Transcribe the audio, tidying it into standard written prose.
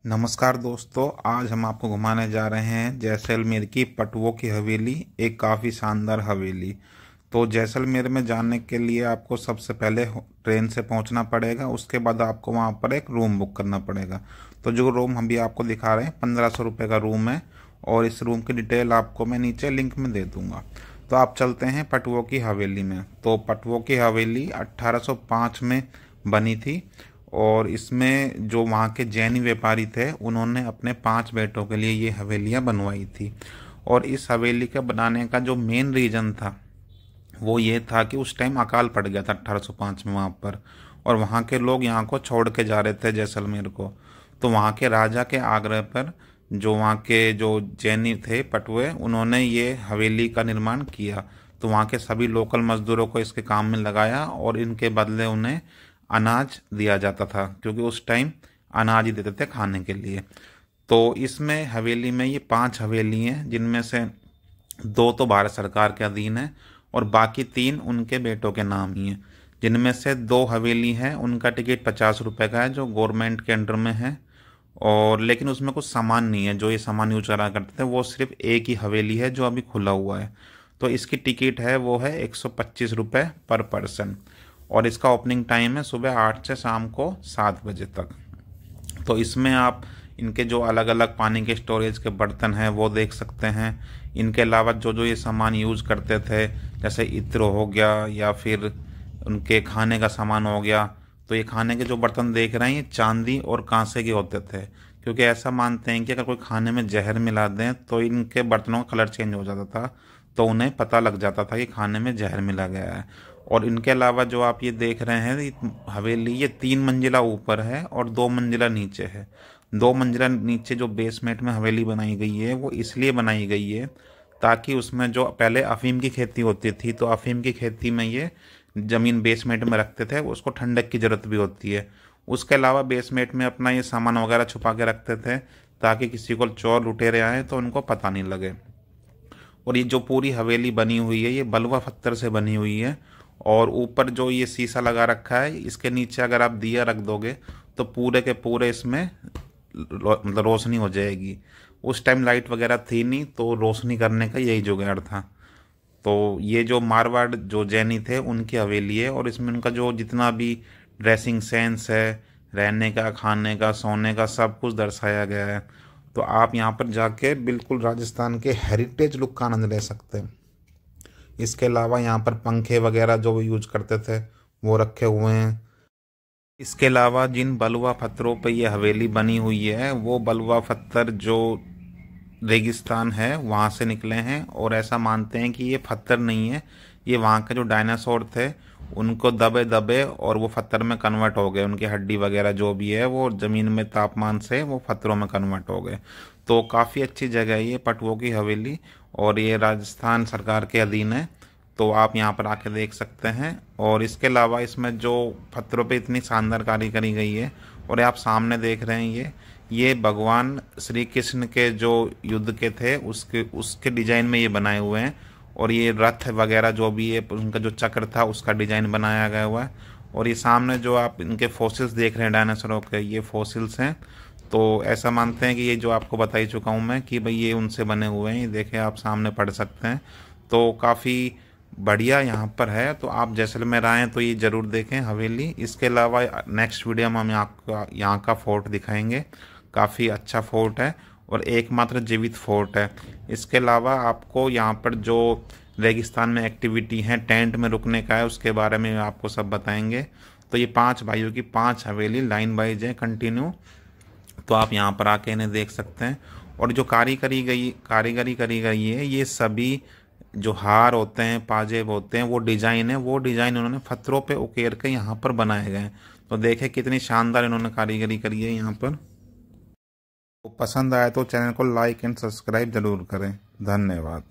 नमस्कार दोस्तों, आज हम आपको घुमाने जा रहे हैं जैसलमेर की पटवों की हवेली। एक काफ़ी शानदार हवेली। तो जैसलमेर में जाने के लिए आपको सबसे पहले ट्रेन से पहुंचना पड़ेगा। उसके बाद आपको वहां पर एक रूम बुक करना पड़ेगा। तो जो रूम हम भी आपको दिखा रहे हैं 1500 रुपये का रूम है, और इस रूम की डिटेल आपको मैं नीचे लिंक में दे दूंगा। तो आप चलते हैं पटवों की हवेली में। तो पटवों की हवेली 1805 में बनी थी, और इसमें जो वहाँ के जैनी व्यापारी थे उन्होंने अपने 5 बेटों के लिए ये हवेलियाँ बनवाई थी। और इस हवेली का बनाने का जो मेन रीज़न था वो ये था कि उस टाइम अकाल पड़ गया था 1805 में वहाँ पर, और वहाँ के लोग यहाँ को छोड़ के जा रहे थे जैसलमेर को। तो वहाँ के राजा के आग्रह पर जो वहाँ के जो जैनी थे पटवे, उन्होंने ये हवेली का निर्माण किया। तो वहाँ के सभी लोकल मजदूरों को इसके काम में लगाया, और इनके बदले उन्हें अनाज दिया जाता था, क्योंकि उस टाइम अनाज ही देते थे खाने के लिए। तो इसमें हवेली में ये 5 हवेली हैं, जिनमें से 2 तो भारत सरकार के अधीन है, और बाकी 3 उनके बेटों के नाम ही हैं। जिनमें से 2 हवेली हैं उनका टिकट 50 रुपये का है, जो गवर्नमेंट के अंडर में है। और लेकिन उसमें कुछ सामान नहीं है जो ये सामान यूज करा करते थे, वो सिर्फ एक ही हवेली है जो अभी खुला हुआ है। तो इसकी टिकट है वो है 125 रुपये पर पर्सन, और इसका ओपनिंग टाइम है सुबह 8 से शाम को 7 बजे तक। तो इसमें आप इनके जो अलग अलग पानी के स्टोरेज के बर्तन हैं वो देख सकते हैं। इनके अलावा जो जो ये सामान यूज़ करते थे, जैसे इत्र हो गया या फिर उनके खाने का सामान हो गया। तो ये खाने के जो बर्तन देख रहे हैं ये चांदी और कांसे के होते थे, क्योंकि ऐसा मानते हैं कि अगर कोई खाने में जहर मिला दें तो इनके बर्तनों का कलर चेंज हो जाता था, तो उन्हें पता लग जाता था कि खाने में जहर मिला गया है। और इनके अलावा जो आप ये देख रहे हैं हवेली, ये 3 मंजिला ऊपर है और 2 मंजिला नीचे है। 2 मंजिला नीचे जो बेसमेंट में हवेली बनाई गई है वो इसलिए बनाई गई है ताकि उसमें जो पहले अफीम की खेती होती थी, तो अफीम की खेती में ये ज़मीन बेसमेंट में रखते थे, उसको ठंडक की ज़रूरत भी होती है। उसके अलावा बेसमेंट में अपना ये सामान वगैरह छुपा के रखते थे ताकि किसी को चोर लुटेरे आए तो उनको पता नहीं लगे। और ये जो पूरी हवेली बनी हुई है ये बलुआ पत्थर से बनी हुई है, और ऊपर जो ये शीशा लगा रखा है इसके नीचे अगर आप दिया रख दोगे तो पूरे के पूरे इसमें मतलब रोशनी हो जाएगी। उस टाइम लाइट वगैरह थी नहीं, तो रोशनी करने का यही जुगाड़ था। तो ये जो मारवाड़ जो जैनी थे उनकी हवेली है, और इसमें उनका जो जितना भी ड्रेसिंग सेंस है, रहने का, खाने का, सोने का, सब कुछ दर्शाया गया है। तो आप यहाँ पर जाके बिल्कुल राजस्थान के हेरिटेज लुक का आनंद ले सकते हैं। इसके अलावा यहाँ पर पंखे वगैरह जो यूज करते थे वो रखे हुए हैं। इसके अलावा जिन बलुआ पत्थरों पे ये हवेली बनी हुई है वो बलुआ पत्थर जो रेगिस्तान है वहाँ से निकले हैं, और ऐसा मानते हैं कि ये पत्थर नहीं है, ये वहाँ के जो डायनासोर थे उनको दबे दबे और वो पत्थर में कन्वर्ट हो गए। उनकी हड्डी वगैरह जो भी है वो ज़मीन में तापमान से वो पत्थरों में कन्वर्ट हो गए। तो काफ़ी अच्छी जगह है ये पटवों की हवेली, और ये राजस्थान सरकार के अधीन है। तो आप यहाँ पर आके देख सकते हैं। और इसके अलावा इसमें जो पत्थरों पे इतनी शानदार कारीगरी करी गई है, और आप सामने देख रहे हैं ये भगवान श्री कृष्ण के जो युद्ध के थे उसके डिजाइन में ये बनाए हुए हैं। और ये रथ वगैरह जो भी है उनका जो चक्र था उसका डिजाइन बनाया गया हुआ है। और ये सामने जो आप इनके फॉसिल्स देख रहे हैं डायनासोरों के, ये फॉसिल्स हैं। तो ऐसा मानते हैं कि ये जो आपको बता ही चुका हूँ मैं कि भाई ये उनसे बने हुए हैं। ये देखें, आप सामने पढ़ सकते हैं। तो काफ़ी बढ़िया यहाँ पर है। तो आप जैसलमेर आएँ तो ये ज़रूर देखें हवेली। इसके अलावा नेक्स्ट वीडियो में हम यहाँ का फोर्ट दिखाएंगे। काफ़ी अच्छा फोर्ट है और एकमात्र जीवित फोर्ट है। इसके अलावा आपको यहाँ पर जो रेगिस्तान में एक्टिविटी है, टेंट में रुकने का है, उसके बारे में आपको सब बताएंगे। तो ये 5 भाइयों की 5 हवेली लाइन वाइज है, कंटिन्यू। तो आप यहाँ पर आके इन्हें देख सकते हैं। और जो कारीगरी करी गई है, ये सभी जो हार होते हैं, पाजेब होते हैं, वो डिज़ाइन है, वो डिज़ाइन उन्होंने पत्थरों पे उकेर के यहाँ पर बनाए गए हैं। तो देखें कितनी शानदार इन्होंने कारीगरी करी है यहाँ पर। तो पसंद आए तो चैनल को लाइक एंड सब्सक्राइब ज़रूर करें। धन्यवाद।